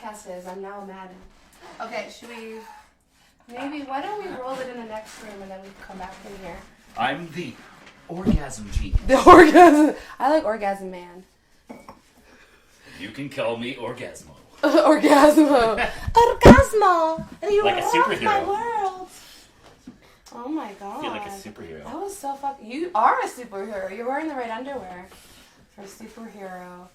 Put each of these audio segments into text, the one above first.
podcast is. I'm now mad. Okay, should we... Maybe, why don't we roll it in the next room and then we come back in here? I'm the orgasm genius. The orgasm... I like orgasm man. You can call me Orgasmo. Orgasmo. Orgasmo! You like a superhero. My world. Oh my god. I feel like a superhero. That was so fucking... You are a superhero. You're wearing the right underwear for a superhero.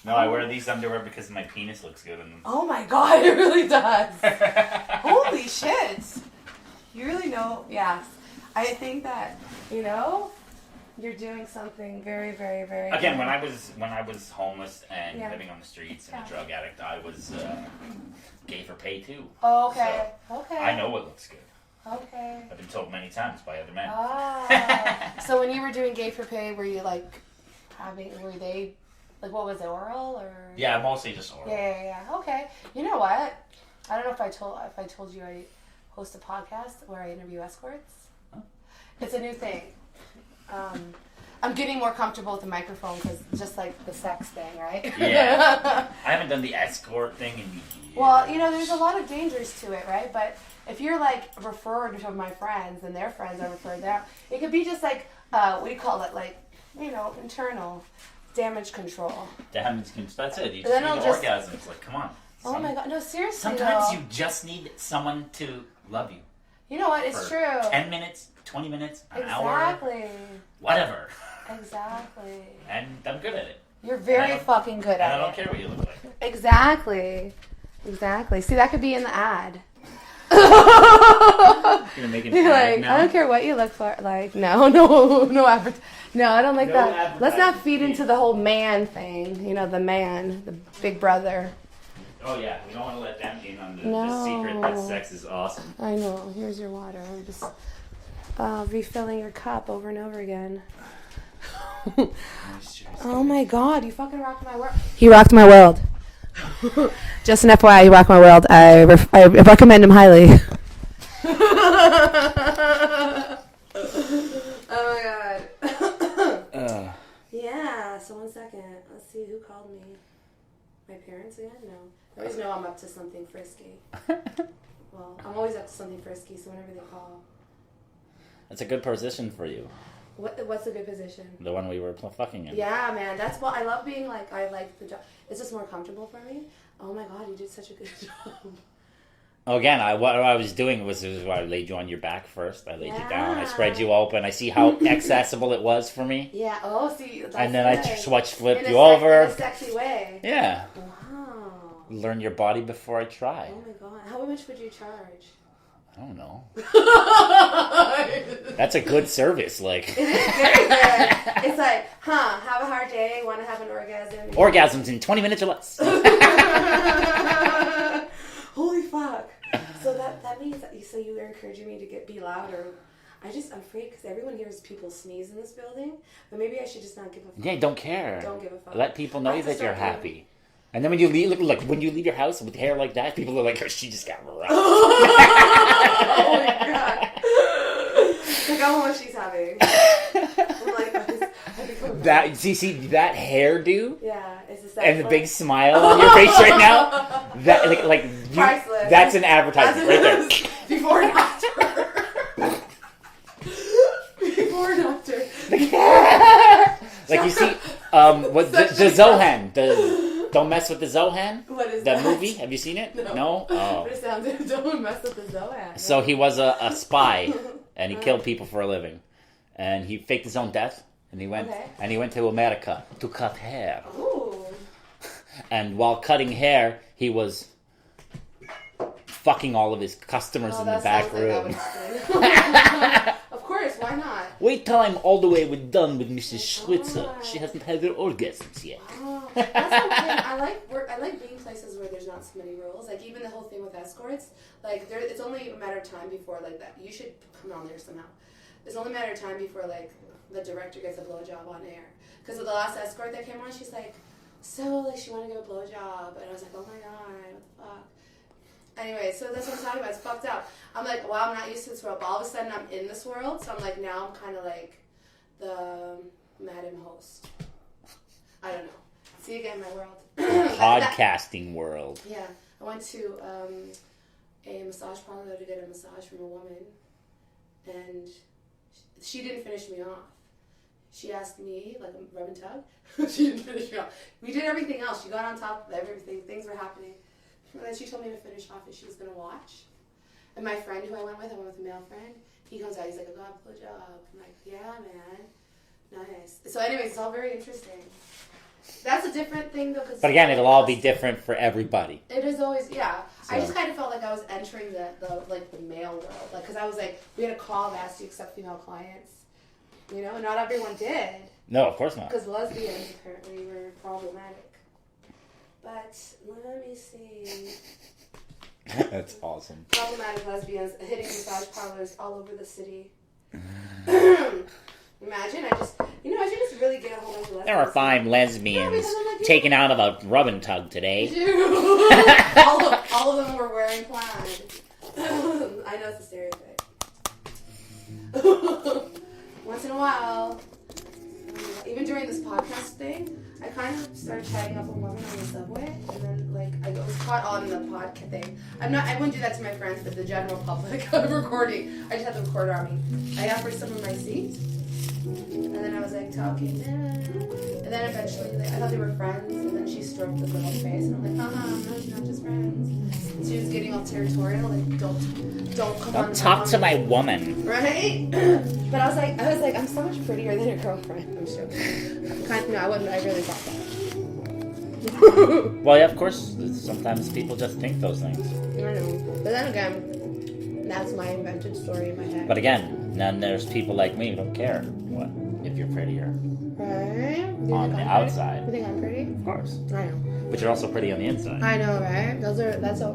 No, I wear these underwear because my penis looks good in them. Oh my god, it really does. Holy shit. You really know... Yes. I think that, you know, you're doing something very, very, very... Again, good. when I was homeless and living on the streets and a drug addict, I was gay for pay too. Oh, okay. So okay. I know what looks good. Okay. I've been told many times by other men. Ah. So when you were doing gay for pay, were you like were they, like what was it, oral or? Yeah, mostly just oral. Yeah. Okay. You know what? I don't know if I told you I host a podcast where I interview escorts. Huh? It's a new thing. I'm getting more comfortable with the microphone because just like the sex thing, right? Yeah. I haven't done the escort thing in years. Well, you know, there's a lot of dangers to it, right? But if you're like referred to my friends and their friends are referred there, it could be just like, what do you call it? Like, you know, internal damage control. Damage control. That's it. You just Then need I'll just- orgasms. Like, come on. Oh my god, no, seriously. Sometimes though. you just need someone to love you. You know what? It's for true. 10 minutes, 20 minutes, an hour, Exactly. whatever. Exactly. And I'm good at it. You're very fucking good at it. And I don't care what you look like. Exactly. See, that could be in the ad. You're gonna make an You're ad like, now? I don't care what you look for. Like, no, no, I don't like No that. Let's not advertising. feed into the whole man thing. You know, the man, the big brother. Oh yeah, we don't want to let them in on the No. secret that sex is awesome. I know. Here's your water. I'm just refilling your cup over and over again. Oh my god, you fucking rocked my world. He rocked my world. Just an FYI, he rocked my world. I recommend him highly. Oh my god. Yeah, so 1 second. Let's see who called me. My parents again? No. I always know I'm up to something frisky. Well, I'm always up to something frisky, so whenever they call. That's a good position for you. What's a good position? The one we were fucking in. Yeah, man. That's what I love being like. I like the job. It's just more comfortable for me. Oh my god, you did such a good job. Oh, again, what I was doing was I laid you on your back first. I laid you down. I spread you open. I see how accessible it was for me. Yeah. Oh, see. That's And then good. I switch flipped In you a over. In a sexy way. Yeah. Wow. Learn your body before I try. Oh my god. How much would you charge? I don't know. That's a good service. Like It is very good. It's like, have a hard day, want to have an orgasm. orgasms in 20 minutes or less. Holy fuck. So that means that you were encouraging me to be louder. I'm afraid because everyone hears people sneeze in this building, but maybe I should just not give a fuck. Yeah, don't care. Don't give a fuck. Let people I know have to that you're start happy. And then when you leave, look, when you leave your house with hair like that, people are like, "Oh, she just got rocked." Oh my god. Like how much she's having. I'm like, That see that hairdo. Yeah, is this And the big smile on your face right now. That Priceless. that's an advertisement right there. Before and after. Before and after. Like you see, what the Zohan, Don't Mess with the Zohan. What is that movie? Have you seen it? No. Oh. But it sounds like don't mess with the Zohan. So he was a spy, and he killed people for a living, and he faked his own death, and he went to America to cut hair. Ooh. And while cutting hair, he was fucking all of his customers in the back room. Of course, why not? Wait till I'm all the way done with Mrs. Schwitzer. She hasn't had her orgasms yet. Oh, that's okay. I like being places where there's not so many rules. Like even the whole thing with escorts. Like it's only a matter of time before like that. You should come on there somehow. It's only a matter of time before like the director gets a blowjob on air. Because of the last escort that came on, she's like, so like she wanted to give a blowjob, and I was like, oh my god, what the fuck. Anyway, so that's what I'm talking about. It's fucked up. I'm like, wow, I'm not used to this world. But all of a sudden, I'm in this world. So I'm like, now I'm kind of like the Madam Host. I don't know. See again, my world. Podcasting world. Yeah. I went to a massage parlor to get a massage from a woman, and she didn't finish me off. She asked me, like a rub and tug. She didn't finish me off. We did everything else. She got on top of everything. Things were happening. And then she told me to finish off and she was going to watch. And my friend who I went with a male friend, he comes out, he's like, I got a blowjob. I'm like, yeah, man. Nice. So anyways, it's all very interesting. That's a different thing, though. But again, it'll all be different for everybody. It is always, yeah. So. I just kind of felt like I was entering the male world. Like, because I was like, we had a call that asked to accept female clients. You know, not everyone did. No, of course not. Because lesbians apparently were problematic. But let me see. That's awesome. Problematic lesbians hitting massage parlors all over the city. Imagine, I just really get a whole bunch of lesbians. There were 5 lesbians taken out of a rub and tug today. all of them were wearing plaid. I know it's a stereotype. Once in a while, even during this podcast thing, I kind of started chatting up a woman on the subway, and then I was caught on the podcast thing. I wouldn't do that to my friends, but the general public. I'm recording. I just had the recorder on me. I offered someone my seat, and then I was talking, and then eventually I thought they were friends, and then she stroked the girl's face, and I'm like, no, it's not just friends. And she was getting all territorial, don't come on. Don't talk to my woman. Right? But I was like, I'm so much prettier than your girlfriend. I'm joking. I really thought that. Well, yeah, of course, sometimes people just think those things. I know. But then again, that's my invented story in my head. But again, then there's people like me who don't care if you're prettier. Right? On the outside. You think I'm pretty? Of course. I know. But you're also pretty on the inside. I know, right? That's a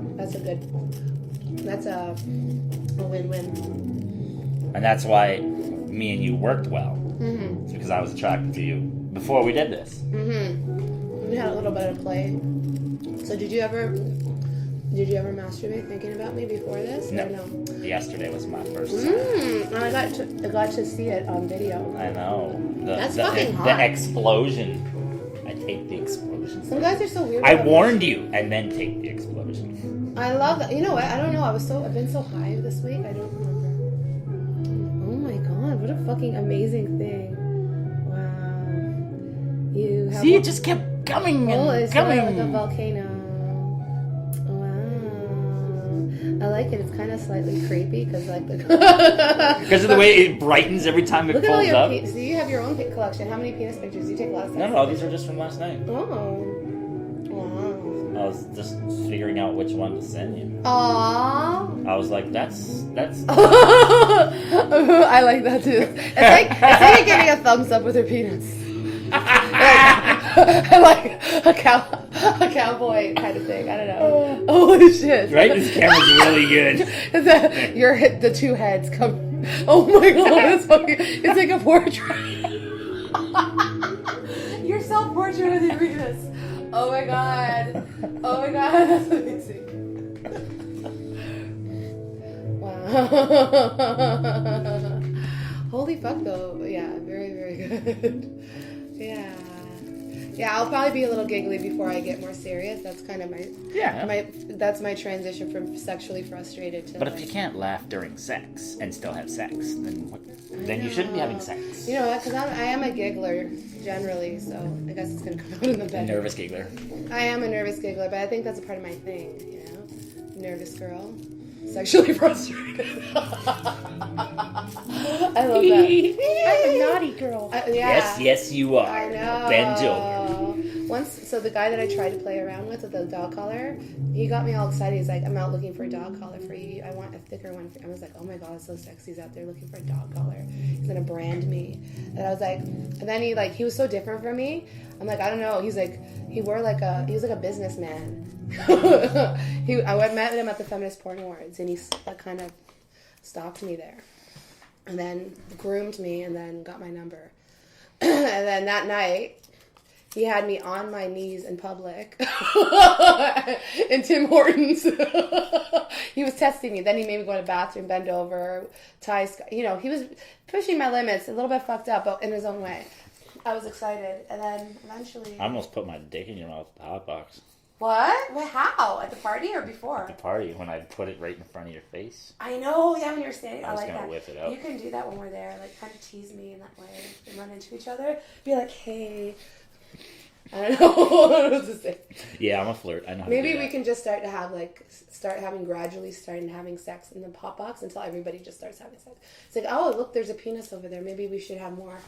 win-win. And that's why me and you worked well. Mm-hmm. It's because I was attracted to you before we did this. Mm-hmm. We had a little bit of play. So did you ever masturbate thinking about me before this? No. Or no? Yesterday was my first time. And I got to see it on video. I know. That's fucking hot. The explosion. I take the explosion. Some guys are so weird. I warned you, and then take the explosion. I love that. You know what? I don't know. I've been so high this week. I don't remember. Oh my god! What a fucking amazing thing! Wow. You have. See, it just kept coming and coming. Like a volcano. I like it. It's kind of slightly creepy because because of the way it brightens every time it Look pulls at all up. So you have your own collection. How many penis pictures do you take last night? No, these are just from last night. Oh. Wow. I was just figuring out which one to send you. Aww. I was like, that's. I like that too. It's like giving a thumbs up with her penis. like a cowboy kind of thing. I don't know. Holy shit! Right, this camera's really good. The two heads come. Oh my god! It's like a portrait. Your self-portrait of the penis. Oh my god! Oh my god! That's amazing. Wow. Holy fuck though. Yeah, very, very good. Yeah. Yeah, I'll probably be a little giggly before I get more serious. That's kind of that's my transition from sexually frustrated to. But if you can't laugh during sex and still have sex, then you shouldn't be having sex. You know what? Because I am a giggler generally, so I guess it's gonna come out in the bed. A nervous giggler. I am a nervous giggler, but I think that's a part of my thing. You know, nervous girl, sexually frustrated. I love that. I'm a naughty girl. Yeah. Yes, you are. I know. Benjo. So the guy that I tried to play around with the dog collar, he got me all excited. He's like, I'm out looking for a dog collar for you. I want a thicker one. I was like, oh my god, it's so sexy. He's out there looking for a dog collar. He's gonna brand me. And I was like, and then he was so different from me. I'm like, I don't know. He's like, he was like a businessman. I met him at the Feminist Porn Awards, and he kind of stopped me there. And then groomed me, and then got my number. And then that night, he had me on my knees in public in Tim Hortons. He was testing me. Then he made me go to the bathroom, bend over, he was pushing my limits, a little bit fucked up, but in his own way. I was excited. And then eventually... I almost put my dick in your mouth, the hot box. What? What? How? At the party or before? At the party, when I put it right in front of your face. I know. Yeah, when you're standing, I was like gonna that. whip it out. You can do that when we're there. Like, kind of tease me in that way. And run into each other. Be like, hey. I don't know what to say. Yeah, I'm a flirt. I know. Maybe we can just start gradually having sex in the hot box until everybody just starts having sex. It's like, oh, look, there's a penis over there. Maybe we should have more.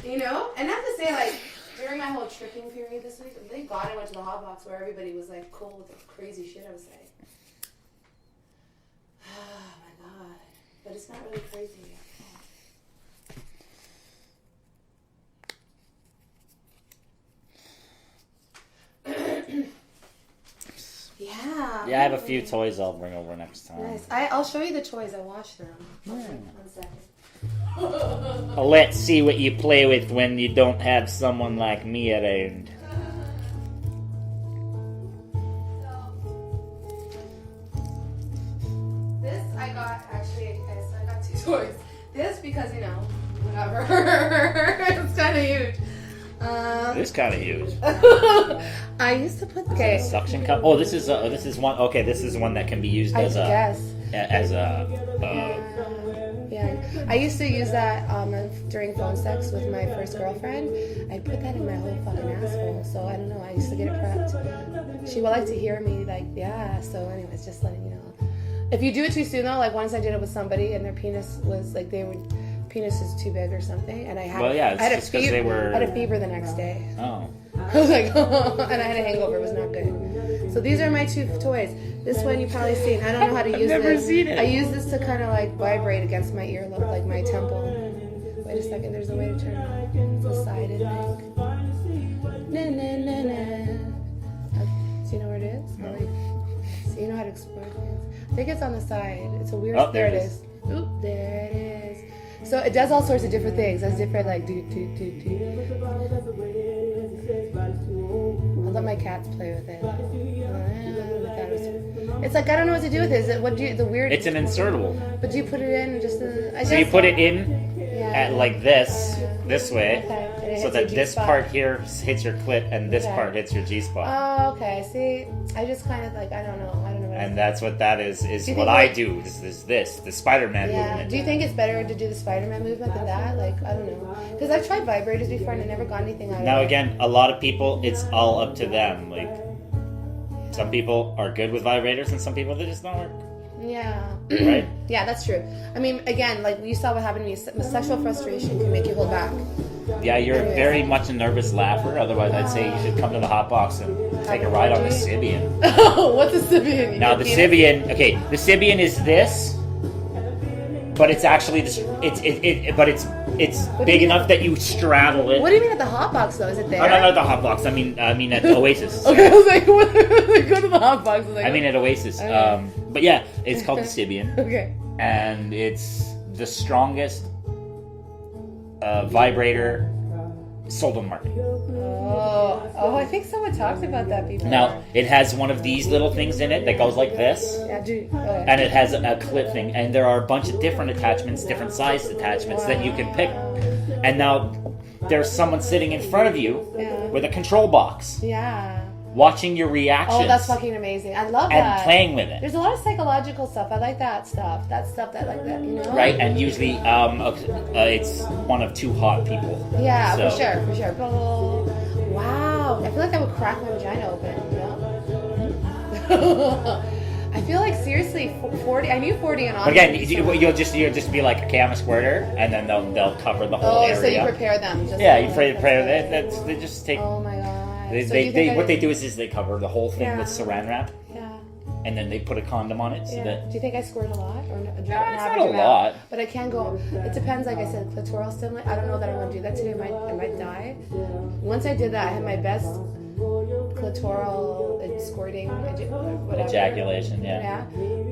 You know? And I have to say, like, during my whole tripping period this week, thank God I went to the hot box where everybody was, like, cool with the crazy shit I was saying. Oh, my God. But it's not really crazy. Yeah. Yeah, I have a few toys I'll bring over next time. Nice. I'll show you the toys. I washed them. Yeah. 1 second. Let's see what you play with when you don't have someone like me around. This I got, actually, okay, so I got 2 toys. This because, you know, whatever. It's kind of huge. This kind of huge. I used to put, okay. Suction cup. Oh, this is one. Okay, this is one that can be used as a. Yeah, I used to use that during phone sex with my first girlfriend. I put that in my whole fucking asshole, so I don't know. I used to get it prepped. She would like to hear me, like, yeah. So, anyways, just letting you know. If you do it too soon, though, like once I did it with somebody and their penis was like penis is too big or something, and I had a fever the next day. Oh. I was like, oh, and I had a hangover. It was not good. So these are my 2 toys. This one you've probably seen. I don't know how to use this. I've never seen it. I use this to kind of like vibrate against my earlobe, like my temple. Wait a second. There's a way to turn it on. It's a side, I think. Na na na na. Do you know where it is? No. So you know how to explore things. I think it's on the side. It's a weird. Oh, there it is. Oop, there it is. So it does all sorts of different things. It has different like do. I'll let my cats play with it. It's like I don't know what to do with it. Is it the weird? It's an insertable. But do you put it in and just? So you put it in at like this way, okay. so that this part here hits your clit and this part hits your G spot. Oh, okay. See, I just kind of like I don't know. And that's what that is what I do. This the Spider-Man movement. Do you think it's better to do the Spider-Man movement than that? Like, I don't know. Because I've tried vibrators before and I never got anything out of it. Now again, a lot of people, it's all up to them. Like, some people are good with vibrators and some people, they just don't work. Yeah. Right? Yeah, that's true. I mean, again, like you saw what happened to me. Sexual frustration can make you hold back. Yeah, you're very much a nervous laugher. Otherwise, I'd say you should come to the hot box and take a ride on the Sybian. What's a Sybian? Now, the Sybian, okay, the Sybian is this, but it's actually this. It's big enough that you straddle it. What do you mean at the hot box though? Is it there? Oh, no, not the hot box. I mean at Oasis. Okay, I was like, what? Go to the hot box. I mean at Oasis. But yeah, it's called the Sybian. Okay. And it's the strongest vibrator sold on the market. Oh, I think someone talked about that before. Now, it has one of these little things in it that goes like this. Yeah, okay. And it has a clip thing. And there are a bunch of different attachments, different sized attachments that you can pick. And now, there's someone sitting in front of you with a control box. Yeah. Watching your reactions. Oh, that's fucking amazing. I love that. And playing with it. There's a lot of psychological stuff. I like that stuff. That stuff that like that, you know? Right, and usually it's one of 2 hot people. Yeah, so. for sure. Wow. I feel like that would crack my vagina open, you know? I feel like seriously, 40. I knew 40 and on. But again, you'll just be like, okay, I'm a squirter, and then they'll cover the whole area. Oh, so you prepare them? You prepare them. They just take. Oh my god. What they do is they cover the whole thing with Saran wrap. Yeah. And then they put a condom on it. So that. Do you think I squirt a lot or no? It's not a lot. But I can go. It depends. Like I said, clitoral stimulate. I don't know that I want to do that today. I might die. Once I did that, I had my best clitoral squirting, whatever. Ejaculation, yeah.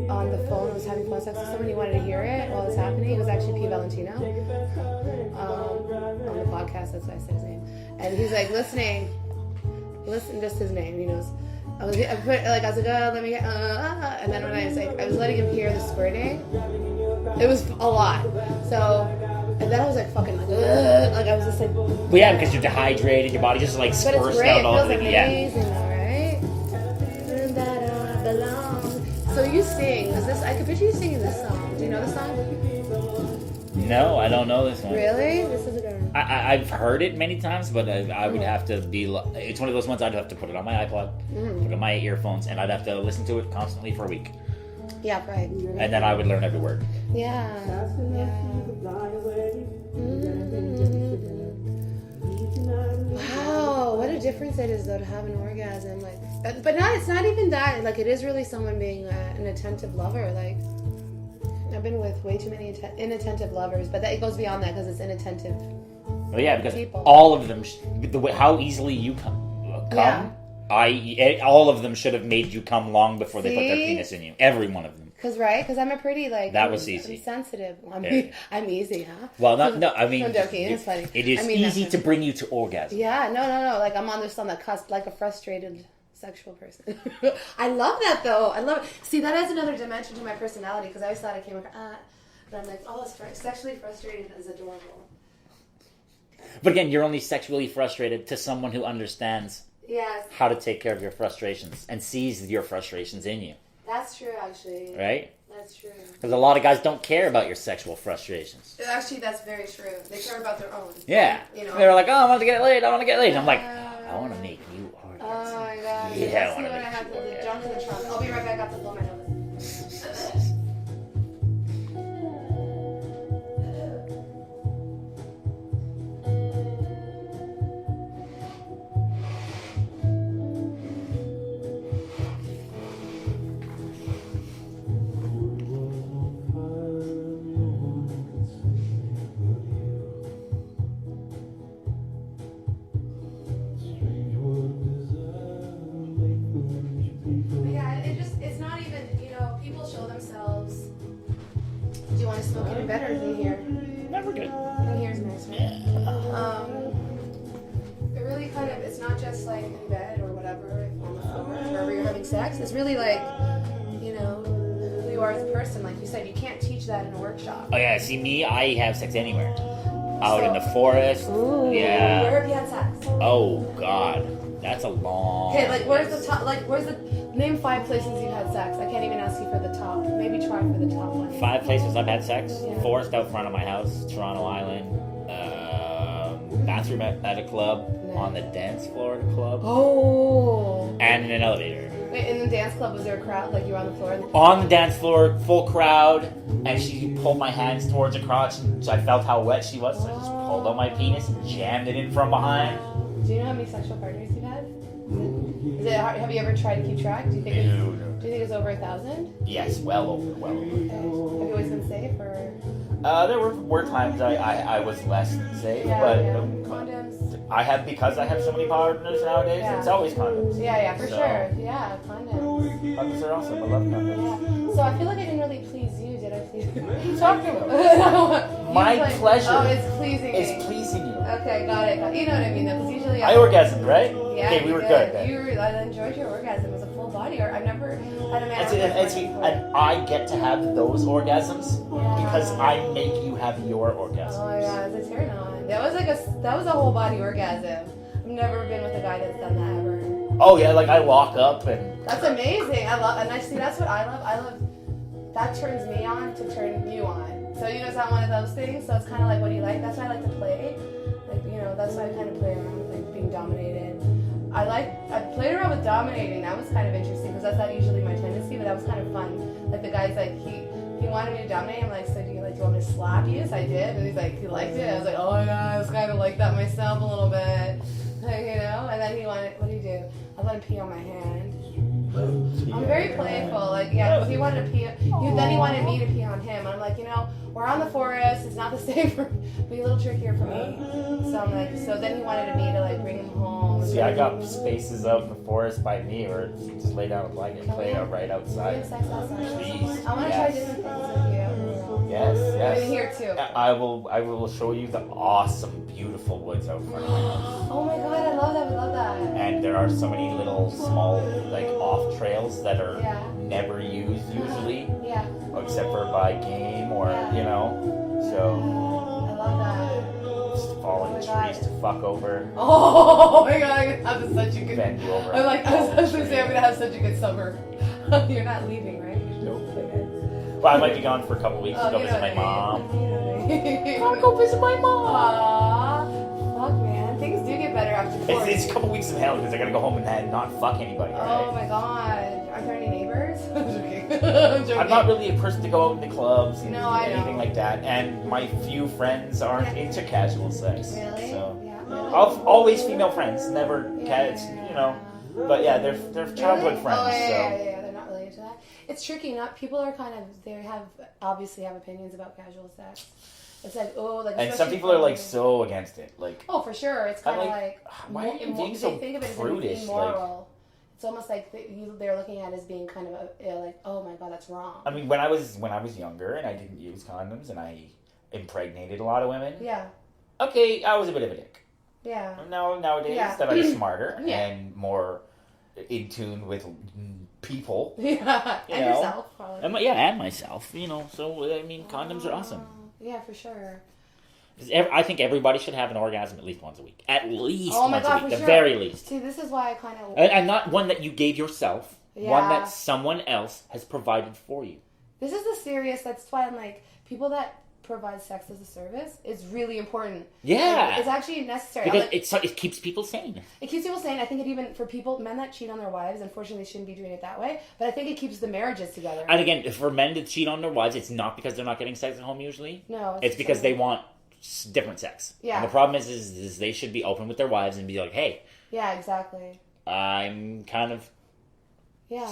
On the phone, I was having phone sex with someone. He wanted to hear it while it was happening. It was actually P. Valentino. On the podcast, that's why I said his name. And he's like, listen, just his name, he knows. I was like, oh, let me get, and then when I was letting him hear the squirting, it was a lot. So, and then I was like, fucking, like I was just like, Well, yeah, because you're dehydrated, your body just like But squirts it's great. out It all feels the amazing, though, right? That I belong. So you sing. I could picture you singing this song. Do you know the song? No, I don't know this one. Really? This is a good one. I've heard it many times, but I would have to be. It's one of those ones I'd have to put it on my iPod, put it on my earphones, and I'd have to listen to it constantly for a week. Yeah, right. And then I would learn every word. Yeah. Wow, what a difference it is though to have an orgasm. Like, but it's not even that. Like, it is really someone being an attentive lover. Like, I've been with way too many inattentive lovers, but it goes beyond that because it's inattentive. Well, yeah, because people. all of them, how easily you come. Yeah. All of them should have made you come long before they put their See? penis in you. Every one of them. Because I'm a pretty, like... That was easy. I'm sensitive. Yeah. I'm easy, huh? Well, no, I mean... I'm joking, it's funny. It is easy to bring you to orgasm. Yeah, no. Like, I'm on the cusp, like a frustrated sexual person. I love that, though. I love it. See, that adds another dimension to my personality, because I always thought I came across... but I'm like, sexually frustrated is adorable. But again, you're only sexually frustrated to someone who understands Yes. how to take care of your frustrations and sees your frustrations in you. That's true, actually. Right? That's true. Because a lot of guys don't care about your sexual frustrations. Actually, that's very true. They care about their own. Yeah. You know? They're like, oh, I want to get laid. I'm like, I want to make you orgasm. Oh my god. Yeah, I Let's see want what to I make have you to orgasm. jump in the trunk. I'll be right back. I have to blow my nose. It's not even, people show themselves. Do you want to smoke it in bed or in here? No, we're good. In here is nice, right? It really kind of, it's not just like in bed or whatever, on the floor, wherever you're having sex. It's really like, who you are as a person. Like you said, you can't teach that in a workshop. Oh, yeah. See, me, I have sex anywhere. Out in the forest. Ooh, Yeah. Where have you had sex? Oh, God. That's a long... Okay, like where's the name 5 places you've had sex? I can't even ask you for the top. Maybe try for the top one. 5 places I've had sex. Yeah. Forest out front of my house, Toronto Island. Bathroom at a club. Nice. On the dance floor at a club. Oh. And in an elevator. Wait, in the dance club, was there a crowd? Like you were on the floor? On the dance floor, full crowd, and she pulled my hands towards her crotch, and so I felt how wet she was, so I just pulled out my penis and jammed it in from behind. Do you know how many sexual partners you've had? Is it hard? Have you ever tried to keep track? Do you think it's over 1,000? Yes, well over. Okay. Have you always been safe or? There were times I was less than safe, but condoms. because I have so many partners nowadays. Yeah. It's always condoms. Yeah, for So- sure. Yeah, condoms. Condoms are awesome. I love condoms. Yeah. So I feel like I didn't really please you, did I? Please you? What are you talking about? My pleasure Oh, it's pleasing me. is pleasing you. Okay, got it. You know what I mean, though, because usually I orgasmed, right? Yeah, Okay, we you were did. good then. I enjoyed your orgasm. It was a full body. I've never had a man. And I get to have those orgasms because I make you have your orgasm. Oh my god, it's a turn on. That was a whole body orgasm. I've never been with a guy that's done that ever. Oh yeah, like I walk up and That's amazing. That's what I love. I love that turns me on to turn you on. So it's not one of those things. So it's kind of like, what do you like? That's why I like to play. Like that's why I kind of play around with like being dominated. I played around with dominating. That was kind of interesting because that's not usually my tendency, but that was kind of fun. Like the guy's like he wanted me to dominate. I'm like, so do you want me to slap you? So I did, and he's like, he liked it. I was like, oh my god, I was kind of like that myself a little bit, And then he wanted, what do you do? I let him pee on my hand. I'm very playful, because he wanted to pee. Then he wanted me to pee on him, and I'm like, we're on the forest. It's not the same for, be a little trickier for me. So I'm like, so then he wanted me to bring him home. see, I got spaces out in the forest by me, or you just lay down a blanket and play out right outside. Please. I want to try different things with you. Yes. I'm here too. I will show you the awesome, beautiful woods out front of my house. Oh my god, I love that. We love that. And there are so many little small off trails that are Yeah. never used usually, Yeah. except for by game or Yeah. so I love that. just follow fallen my trees God. to fuck over. Oh my God, I'm gonna have such a good. Bend you over. I'm like, I was fallen gonna say, I'm tree. gonna have such a good summer. You're not leaving, right? Nope. Okay. Well, I might be gone for a couple weeks to go you visit know my what I mom. mean. You know what I mean. Gotta go visit my mom. Aww. Fuck, man. Things do get better after 40. It's a couple weeks of hell because I gotta go home and not fuck anybody. Oh Right? my God. Aren't there any neighbors? I'm joking. I'm joking. I'm not really a person to go out in the clubs and No, I know. anything like that, and my few friends aren't into casual sex. Really? So Yeah. I've always female friends, never Yeah. cats, you know. But yeah, they're childhood Really? friends. Oh, yeah, so. yeah. They're not related to that. It's tricky. Not people are kind of obviously have opinions about casual sex. It's like And some especially people are like for- so against it. Like, Oh, for sure. It's kind of like why are you being they so think of it as prudish? immoral. It's almost like they're looking at it as being kind of like, oh my God, that's wrong. I mean, when I was younger and I didn't use condoms and I impregnated a lot of women. Yeah. Okay, I was a bit of a dick. Yeah. Nowadays Yeah. that I'm smarter Yeah. and more in tune with people. Yeah. You And know? yourself, probably. And myself, you know. So I mean, condoms are awesome. Yeah, for sure. I think everybody should have an orgasm at least once a week. At least Oh my once God, a week, for the sure. very least. See, this is why I kind of. And not one that you gave yourself. Yeah. One that someone else has provided for you. This is the serious. That's why I'm like, people that provide sex as a service is really important. Yeah. Like, it's actually necessary. Because Like, it keeps people sane. it keeps people sane. I think it even for men that cheat on their wives, unfortunately, they shouldn't be doing it that way. But I think it keeps the marriages together. And again, for men to cheat on their wives, it's not because they're not getting sex at home usually. No, It's because they want different sex. Yeah. And the problem is they should be open with their wives and be like, hey, Yeah, exactly. I'm kind of Yeah.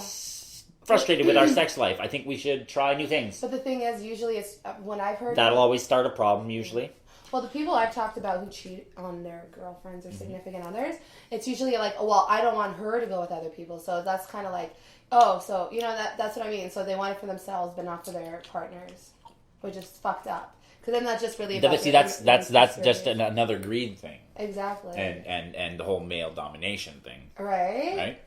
frustrated with our sex life. I think we should try new things. But the thing is, usually it's when I've heard. That'll always start a problem usually. Well, the people I've talked about who cheat on their girlfriends or significant others, it's usually like, oh, well, I don't want her to go with other people. So that's kind of like, oh, so, you know, that's what I mean. So they want it for themselves, but not for their partners, which is fucked up. Because then that's just really about See, that's just another greed thing. Exactly. And the whole male domination thing. Right? Right?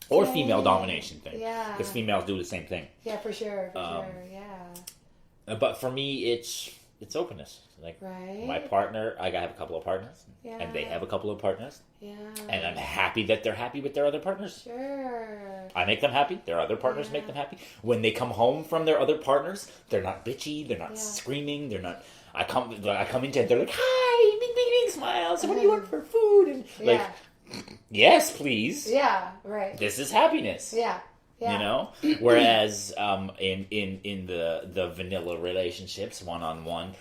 Or Yeah. female domination thing. Yeah. Because females do the same thing. Yeah, for sure. Yeah. But for me, it's openness. Like, Right? my partner, I have a couple of partners. Yeah. And they have a couple of partners. Yeah. And I'm happy that they're happy with their other partners. Sure. I make them happy. Their other partners make them happy. When they come home from their other partners, they're not bitchy. They're not screaming. They're not. I come into it. They're like, "Hi, bing, bing, bing, smiles. What do you want for food?" And like, yes, please. Yeah. Right. This is happiness. Yeah. Yeah. You know. Whereas in the vanilla relationships, one on one,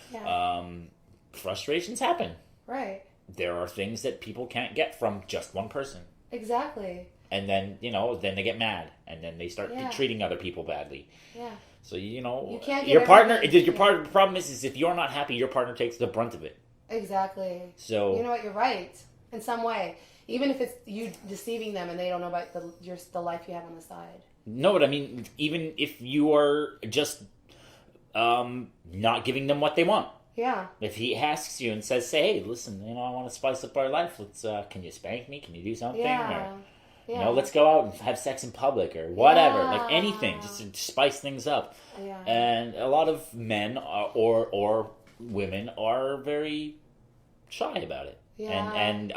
frustrations happen. Right. There are things that people can't get from just one person. Exactly. And then, then they get mad. And then they start treating other people badly. Yeah. So, You can't get your partner, everything. the problem is if you're not happy, your partner takes the brunt of it. Exactly. So, you know what? You're right. In some way. Even if it's you deceiving them and they don't know about the life you have on the side. no, but I mean, even if you are just not giving them what they want. Yeah. If he asks you and says, "Hey, listen, I want to spice up our life. Let's, can you spank me? Can you do something? Yeah. Or, let's go out and have sex in public or whatever. Like anything, just to spice things up." Yeah. And a lot of men or women are very shy about it. Yeah. And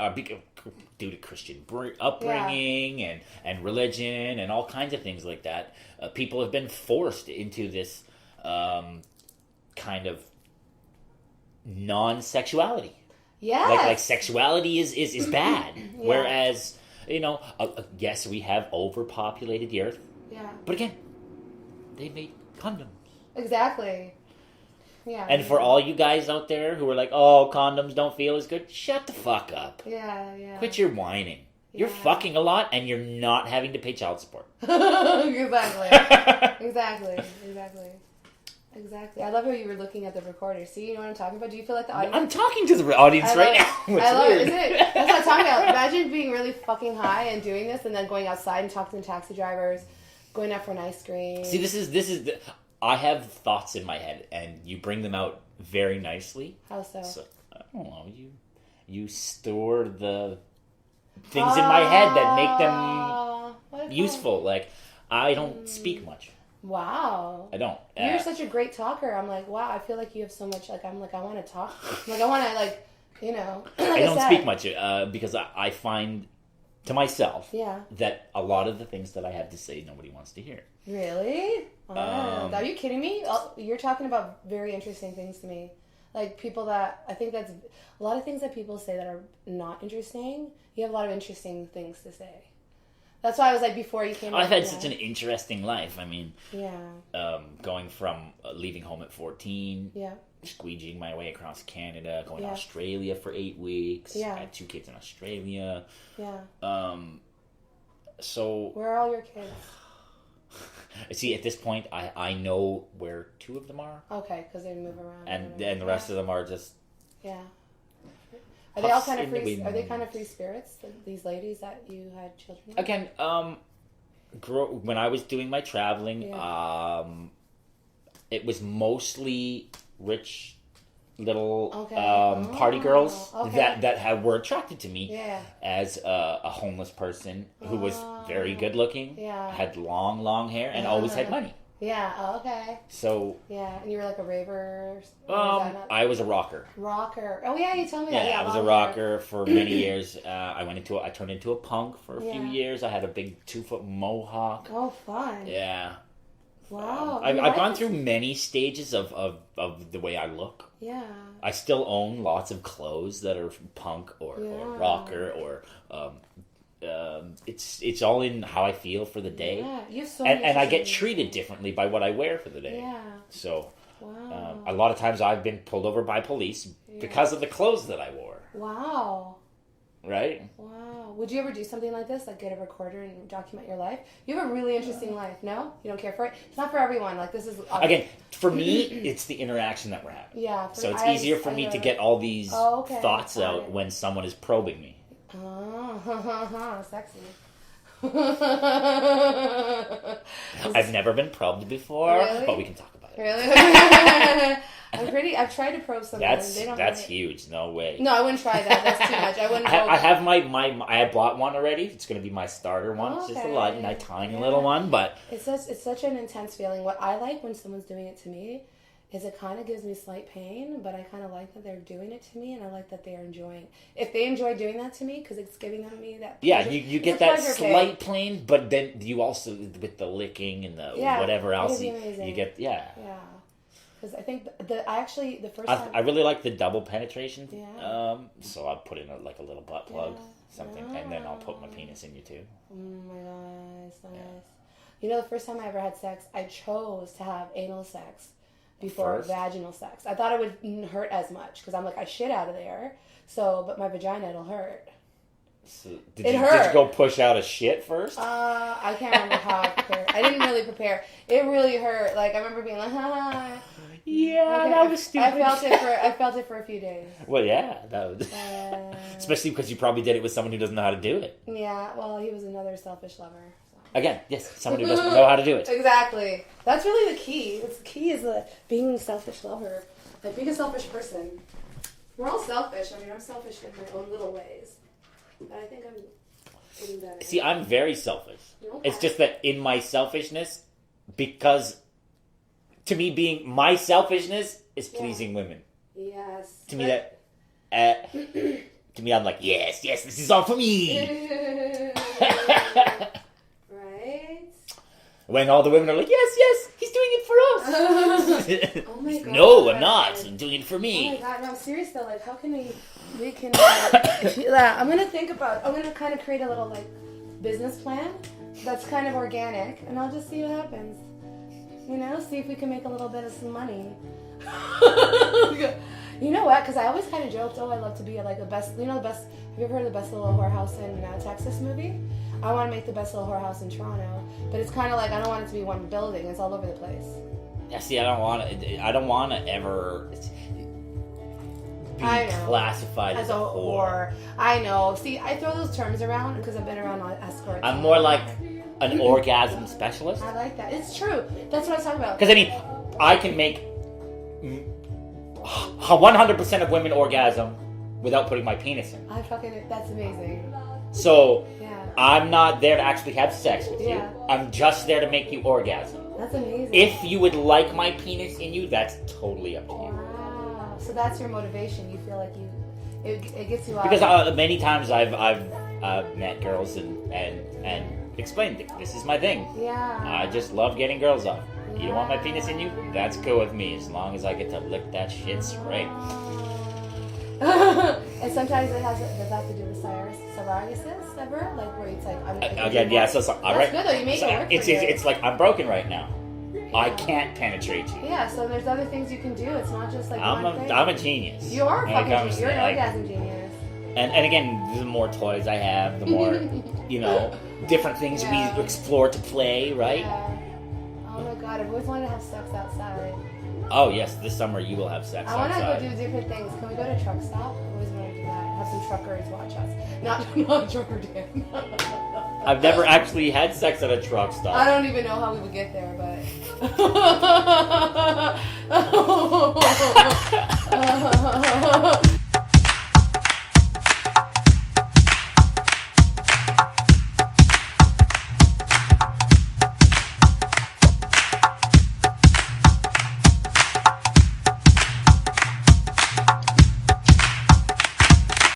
due to Christian upbringing and religion and all kinds of things like that, people have been forced into this kind of non-sexuality. Yeah. Like sexuality is bad. Whereas, yes, we have overpopulated the earth. Yeah. But again, they made condoms. Exactly. Yeah. And for all you guys out there who are like, "Oh, condoms don't feel as good," shut the fuck up. Yeah. Quit your whining. You're fucking a lot and you're not having to pay child support. Exactly. I love how you were looking at the recorder. See, you know what I'm talking about? Do you feel like the audience? I'm talking to the audience right now. I love it. Isn't it? That's what I'm talking about. Imagine being really fucking high and doing this and then going outside and talking to taxi drivers, going out for an ice cream. See, this is I have thoughts in my head and you bring them out very nicely. How so? I don't know. You store the things in my head that make them useful. Like, I don't speak much. Wow. I don't. You're such a great talker. I'm like, wow, I feel like you have so much, I want to talk. I want to, You know, I don't speak much because I find to myself Yeah. that a lot of the things that I have to say nobody wants to hear. Really? Are you kidding me? You're talking about very interesting things to me. Like people that, I think that's, a lot of things that people say that are not interesting, you have a lot of interesting things to say. That's why I was like, before you came I've in, had such an interesting life. I mean, Yeah. Going from leaving home at 14, Yeah. squeegeeing my way across Canada, going to Yeah. Australia for 8 weeks. Yeah. I had 2 kids in Australia. Yeah. So Where are all your kids? see, at this point, I know where 2 of them are, Okay, because they move around. and then the rest of them are just Yeah. Are they all puffs kind of in the free? wind. Are they kind of free spirits? These ladies that you had children with? Again, when I was doing my traveling, it was mostly rich little party girls that were attracted to me as a homeless person who was very good looking, had long hair, and always had money. Yeah. Oh, okay. So yeah, and you were like a raver. I was a rocker. Rocker. Oh yeah, you told me that. Yeah, I was a rocker for many years. I turned into a punk for a few years. I had a big 2-foot mohawk. Oh, fun. Yeah. Wow. I've gone through many stages of the way I look. Yeah. I still own lots of clothes that are punk or rocker or it's all in how I feel for the day. Yeah, you have so and I get treated differently by what I wear for the day. Yeah. So Wow. a lot of times I've been pulled over by police because of the clothes that I wore. Wow. Right? Wow. Would you ever do something like this? Like get a recorder and document your life? You have a really interesting life. No? You don't care for it? It's not for everyone. Like this is... Again, for me, it's the interaction that we're having. Yeah. So it's easier for me to get all these thoughts out when someone is probing me. Oh, sexy. I've never been probed before, Really? but we can talk about it. Really? I've tried to probe someone. That's huge. No way. No, I wouldn't try that. That's too much. I wouldn't. I have I had bought one already. It's going to be my starter one. It's just a tiny little one, but it's such an intense feeling. What I like when someone's doing it to me is it kind of gives me slight pain, but I kind of like that they're doing it to me, and I like that they're enjoying. If they enjoy doing that to me, because it's giving them me that. Yeah, pleasure, you get that slight pain, but then you also with the licking and the whatever else you get. Yeah. Because I think the first time I really like the double penetration. Yeah. So I'll put in a little butt plug, something, and then I'll put my penis in you too. Oh my gosh, nice. Yeah. You know, the first time I ever had sex, I chose to have anal sex before vaginal sex. I thought it wouldn't hurt as much because I'm like, I shit out of there. So, but my vagina, it'll hurt. So did you go push out a shit first? I can't remember how I prepared. I didn't really prepare. It really hurt. Like I remember being like, yeah, that was stupid. I felt it for a few days. Well, yeah, that was especially because you probably did it with someone who doesn't know how to do it. Yeah, well, he was another selfish lover. So. Again, yes, someone who doesn't know how to do it. Exactly. That's really the key. The key is being a selfish lover, like being a selfish person. We're all selfish. I mean, I'm selfish in my own little ways, but I think I'm getting better. See, I'm very selfish. Okay. It's just that in my selfishness, because to me, my selfishness is pleasing women. Yes. To me, to me, I'm like, yes, this is all for me. Right? When all the women are like, yes, he's doing it for us. Oh my god. No, I'm not. I'm doing it for me. Oh my god, no, I'm serious though. Like, how can we can I'm gonna kind of create a little like business plan that's kind of organic, and I'll just see what happens. You know, see if we can make a little bit of some money. You know what? Because I always kind of joked, I love to be like the best. You know, the best. Have you ever heard of the Best Little Whorehouse in Texas movie? I want to make the Best Little Whorehouse in Toronto, but it's kind of like I don't want it to be one building. It's all over the place. Yeah, see, I don't want to ever be classified as a whore. I know. See, I throw those terms around because I've been around escorts. I'm more like an orgasm specialist. I like that. It's true. That's what I was talking about. Because, I mean, I can make 100% of women orgasm without putting my penis in. That's amazing. So, I'm not there to actually have sex with you. Yeah. I'm just there to make you orgasm. That's amazing. If you would like my penis in you, that's totally up to you. Wow. So that's your motivation. You feel like it gets you out. Because many times I've met girls and explained this is my thing. Yeah. I just love getting girls off. You don't want my penis in you? That's cool with me, as long as I get to lick that shit straight. And sometimes does that have to do with psoriasis ever? Like where it's like Again, yeah. So that's right, good though. You make it work it's for you. it's like I'm broken right now. I can't penetrate you. Yeah. So there's other things you can do. It's not just like I'm one thing. a genius. You are when it fucking comes genius. to, You're an like, orgasm genius. And again, the more toys I have, the more different things Yeah. we explore to play, right? Yeah. Oh my god, I've always wanted to have sex outside. Oh yes, this summer you will have sex I want to outside. go do different things. Can we go to truck stop? I always want to do that. Have some truckers watch us. Not trucker Dan. I've never actually had sex at a truck stop. I don't even know how we would get there, but.